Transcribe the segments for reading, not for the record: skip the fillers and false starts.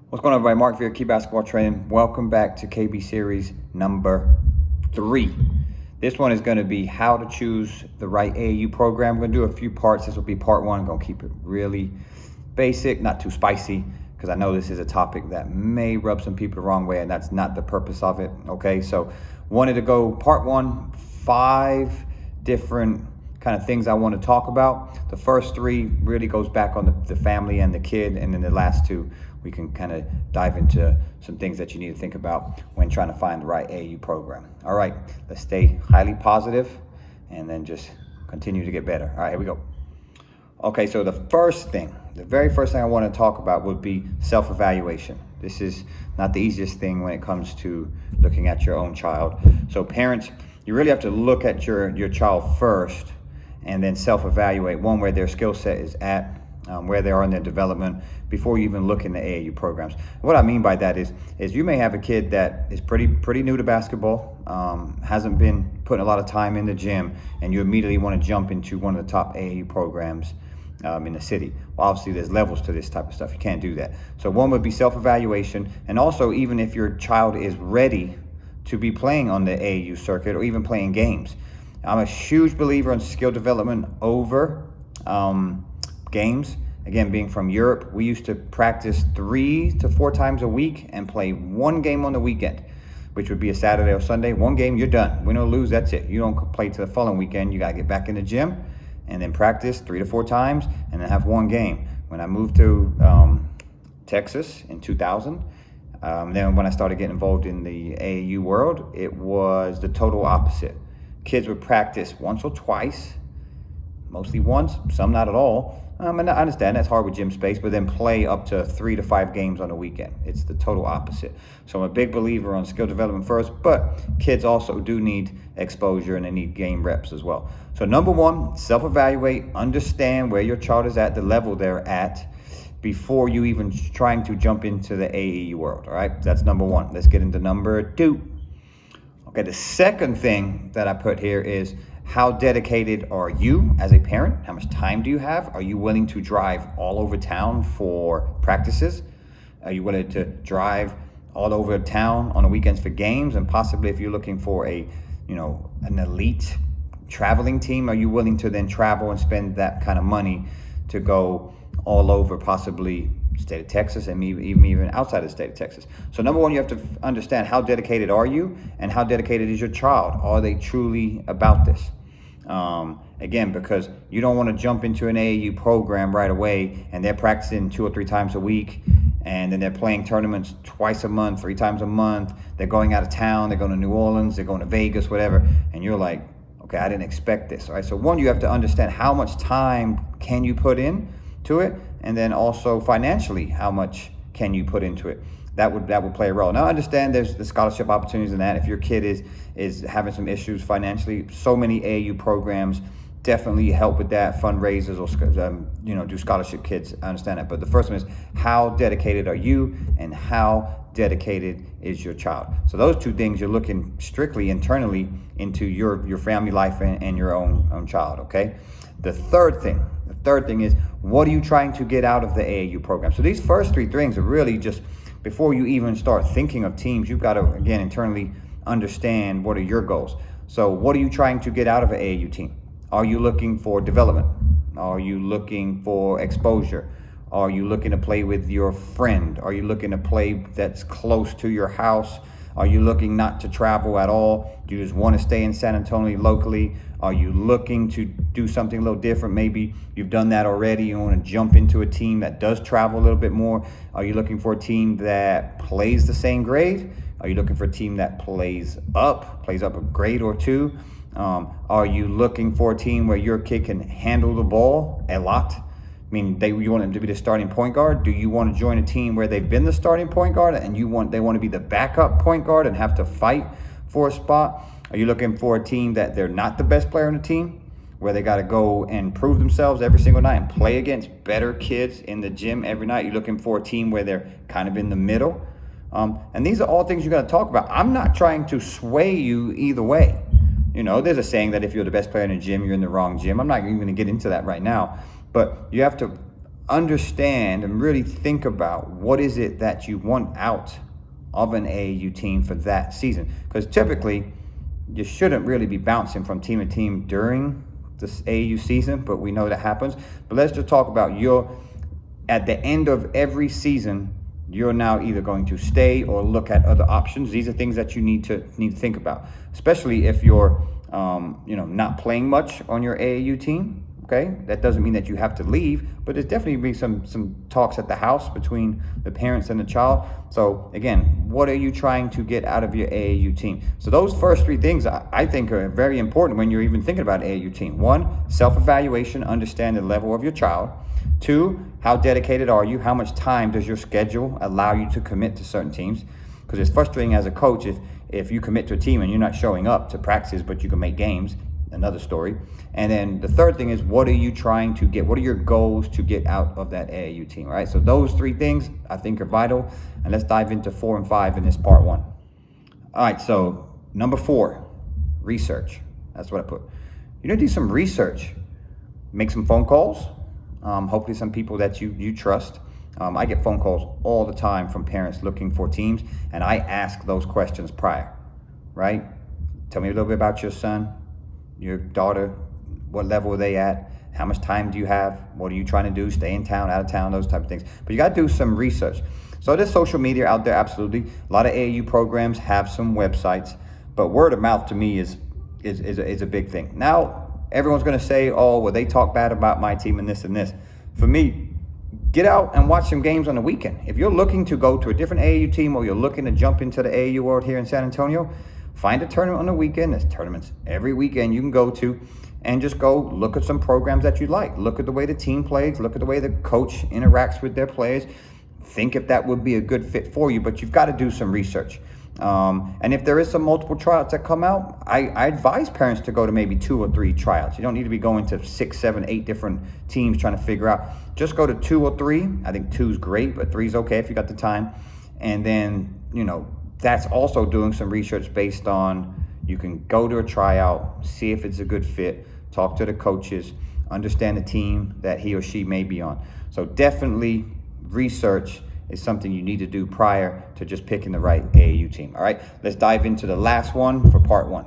What's going on, everybody? Mark Veer, Key Basketball Training. Welcome back to KB Series number 3. This one is going to be how to choose the right AAU program. We're going to do a few parts. This will be part 1. I'm going to keep it really basic, not too spicy, because I know this is a topic that may rub some people the wrong way, and that's not the purpose of it. Okay, so wanted to go part 1, 5 different kind of things I want to talk about. The first 3 really goes back on the family and the kid, and then the last 2 we can kind of dive into some things that you need to think about when trying to find the right AAU program. All right, let's stay highly positive and then just continue to get better. All right, here we go. Okay, so the very first thing I want to talk about would be self-evaluation. This is not the easiest thing when it comes to looking at your own child. So parents, you really have to look at your child first and then self-evaluate, one, where their skill set is at, where they are in their development before you even look into AAU programs. What I mean by that is you may have a kid that is pretty new to basketball, hasn't been putting a lot of time in the gym, and you immediately want to jump into one of the top AAU programs in the city. Well, obviously there's levels to this type of stuff. You can't do that. So one would be self-evaluation, and also even if your child is ready to be playing on the AAU circuit or even playing games. I'm a huge believer in skill development over games. Again, being from Europe, we used to practice 3 to 4 times a week and play 1 game on the weekend, which would be a Saturday or Sunday. 1 game, you're done. Win or lose, that's it. You don't play to the following weekend. You got to get back in the gym and then practice 3 to 4 times and then have 1 game. When I moved to Texas in 2000, then when I started getting involved in the AAU world, it was the total opposite. Kids would practice once or twice, mostly once, some not at all. And I understand that's hard with gym space, but then play up to 3 to 5 games on a weekend. It's the total opposite. So I'm a big believer on skill development first, but kids also do need exposure and they need game reps as well. So number 1, self-evaluate, understand where your child is at, the level they're at, before you even trying to jump into the AAU world. All right, that's number 1. Let's get into number 2. Okay, the second thing that I put here is, how dedicated are you as a parent? How much time do you have? Are you willing to drive all over town for practices? Are you willing to drive all over town on the weekends for games? And possibly if you're looking for an elite traveling team, are you willing to then travel and spend that kind of money to go all over, possibly state of Texas and even outside of the state of Texas? So number 1, you have to understand, how dedicated are you and how dedicated is your child? Are they truly about this? Again, because you don't want to jump into an AAU program right away and they're practicing 2 or 3 times a week, and then they're playing tournaments twice a month, 3 times a month. They're going out of town, they're going to New Orleans, they're going to Vegas, whatever. And you're like, okay, I didn't expect this. All right. So 1, you have to understand how much time can you put in to it, and then also financially, how much can you put into it? That would play a role. Now, I understand there's the scholarship opportunities in that. If your kid is having some issues financially, so many AAU programs definitely help with that, fundraisers or do scholarship kids. I understand that. But the first one is, how dedicated are you and how dedicated is your child? So those 2 things, you're looking strictly internally into your family life and your own child. Okay. The third thing is, what are you trying to get out of the AAU program? So these first 3 things are really just, before you even start thinking of teams, you've got to, again, internally understand what are your goals. So what are you trying to get out of an AAU team? Are you looking for development? Are you looking for exposure? Are you looking to play with your friend? Are you looking to play that's close to your house? Are you looking not to travel at all? Do you just want to stay in San Antonio locally? Are you looking to do something a little different? Maybe you've done that already. You want to jump into a team that does travel a little bit more. Are you looking for a team that plays the same grade? Are you looking for a team that plays up a grade or 2? Are you looking for a team where your kid can handle the ball a lot? I mean, you want them to be the starting point guard? Do you want to join a team where they've been the starting point guard and they want to be the backup point guard and have to fight for a spot? Are you looking for a team that they're not the best player on the team, where they got to go and prove themselves every single night and play against better kids in the gym every night? You're looking for a team where they're kind of in the middle. And these are all things you got to talk about. I'm not trying to sway you either way. There's a saying that if you're the best player in the gym, you're in the wrong gym. I'm not even going to get into that right now. But you have to understand and really think about what is it that you want out of an AAU team for that season. Because typically, you shouldn't really be bouncing from team to team during this AAU season, but we know that happens. But let's just talk about at the end of every season, you're now either going to stay or look at other options. These are things that you need to think about, especially if you're not playing much on your AAU team. Okay, that doesn't mean that you have to leave, but there's definitely be some talks at the house between the parents and the child. So again, what are you trying to get out of your AAU team? So those first three things I think are very important when you're even thinking about AAU team. One, self-evaluation, understand the level of your child. Two, how dedicated are you? How much time does your schedule allow you to commit to certain teams? Because it's frustrating as a coach if you commit to a team and you're not showing up to practice, but you can make games. Another story. And then the third thing is, what are you trying to get? What are your goals to get out of that AAU team, right? So those three things I think are vital. And let's dive into 4 and 5 in this part 1. All right, so number 4, research. That's what I put. You need to do some research. Make some phone calls. Hopefully some people that you trust. I get phone calls all the time from parents looking for teams, and I ask those questions prior, right? Tell me a little bit about your son, your daughter, what level are they at? How much time do you have? What are you trying to do? Stay in town, out of town, those type of things. But you got to do some research. So there's social media out there, absolutely. A lot of AAU programs have some websites, but word of mouth to me is a big thing. Now, everyone's going to say, oh, well, they talk bad about my team and this and this. For me, get out and watch some games on the weekend. If you're looking to go to a different AAU team or you're looking to jump into the AAU world here in San Antonio, find a tournament on the weekend. There's tournaments every weekend you can go to, and just go look at some programs that you like. Look at the way the team plays. Look at the way the coach interacts with their players. Think if that would be a good fit for you, but you've got to do some research. And if there is some multiple tryouts that come out, I advise parents to go to maybe 2 or 3 tryouts. You don't need to be going to 6, 7, 8 different teams trying to figure out. Just go to 2 or 3. I think 2 is great, but 3 is okay if you got the time. And then, that's also doing some research based on, you can go to a tryout, see if it's a good fit, talk to the coaches, understand the team that he or she may be on. So definitely research is something you need to do prior to just picking the right AAU team. All right, let's dive into the last one for part 1.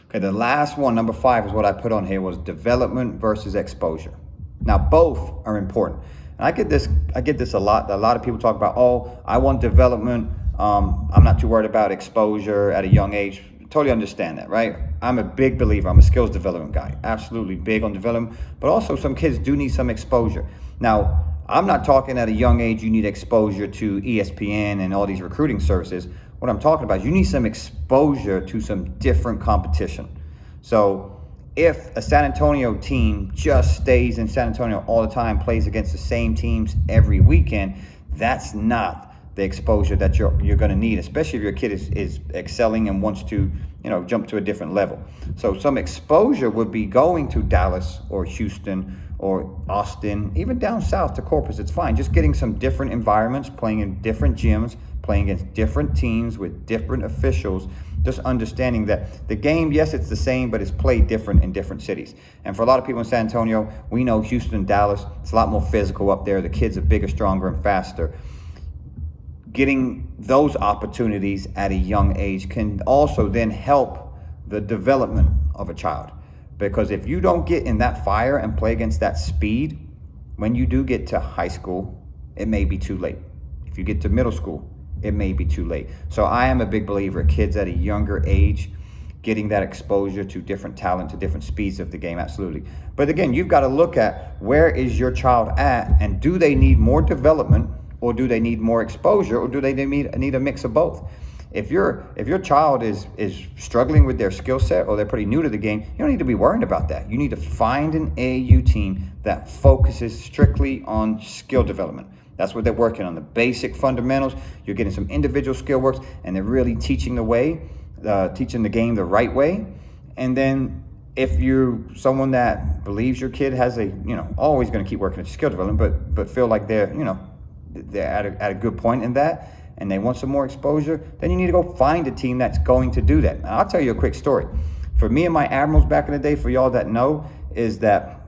Okay, the last one, number 5, is what I put on here, was development versus exposure. Now, both are important. And I get this a lot. A lot of people talk about, oh, I want development. I'm not too worried about exposure at a young age. Totally understand that, right? I'm a big believer. I'm a skills development guy. Absolutely big on development. But also some kids do need some exposure. Now, I'm not talking at a young age you need exposure to ESPN and all these recruiting services. What I'm talking about is you need some exposure to some different competition. So if a San Antonio team just stays in San Antonio all the time, plays against the same teams every weekend, that's not the exposure that you're going to need, especially if your kid is excelling and wants to jump to a different level. So some exposure would be going to Dallas or Houston or Austin, even down south to Corpus. It's fine, just getting some different environments, playing in different gyms, playing against different teams with different officials, just understanding that the game, yes, it's the same, but it's played different in different cities. And for a lot of people in San Antonio, we know Houston, Dallas, it's a lot more physical up there. The kids are bigger, stronger, and faster. Getting those opportunities at a young age can also then help the development of a child. Because if you don't get in that fire and play against that speed, when you do get to high school, it may be too late. If you get to middle school, it may be too late. So I am a big believer, kids at a younger age, getting that exposure to different talent, to different speeds of the game, absolutely. But again, you've got to look at, where is your child at, and do they need more development, or do they need more exposure, or do they need a mix of both? If your child is struggling with their skill set, or they're pretty new to the game, you don't need to be worried about that. You need to find an AAU team that focuses strictly on skill development. That's what they're working on, the basic fundamentals. You're getting some individual skill works, and they're really teaching the game the right way. And then if you're someone that believes your kid has always going to keep working at skill development, but feel like they're at a good point in that, and they want some more exposure, then you need to go find a team that's going to do that. And I'll tell you a quick story. For me and my Admirals back in the day, for y'all that know, is that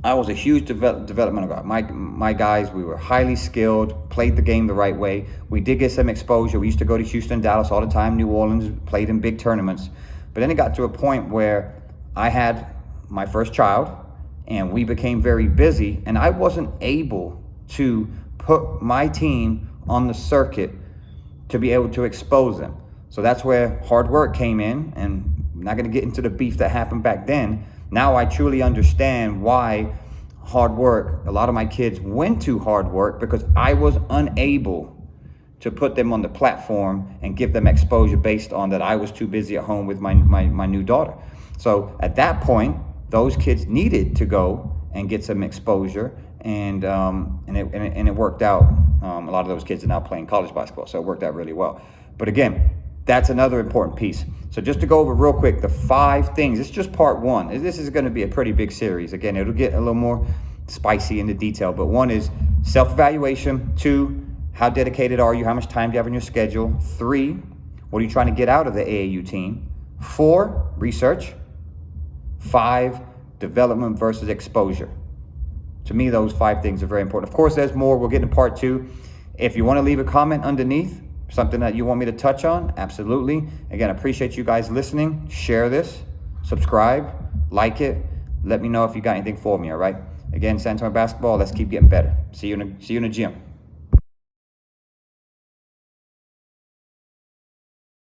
I was a huge developmental guy. My guys, we were highly skilled, played the game the right way. We did get some exposure. We used to go to Houston, Dallas all the time, New Orleans, played in big tournaments. But then it got to a point where I had my first child and we became very busy, and I wasn't able to put my team on the circuit to be able to expose them. So that's where hard work came in, and I'm not going to get into the beef that happened back then. Now I truly understand why hard work, a lot of my kids went to hard work because I was unable to put them on the platform and give them exposure based on that I was too busy at home with my new daughter. So at that point, those kids needed to go and get some exposure, and it worked out. A lot of those kids are now playing college basketball, so it worked out really well. But again, that's another important piece. So just to go over real quick, the 5 things, it's just part 1. This is going to be a pretty big series. Again, it'll get a little more spicy in the detail, but 1 is self-evaluation. 2, how dedicated are you? How much time do you have in your schedule? 3, what are you trying to get out of the AAU team? 4, research. 5, development versus exposure. To me, those 5 things are very important. Of course, there's more. We'll get into part 2. If you want to leave a comment underneath, something that you want me to touch on, absolutely. Again, I appreciate you guys listening. Share this, subscribe, like it. Let me know if you got anything for me, all right? Again, San Antonio basketball, let's keep getting better. See you in the gym.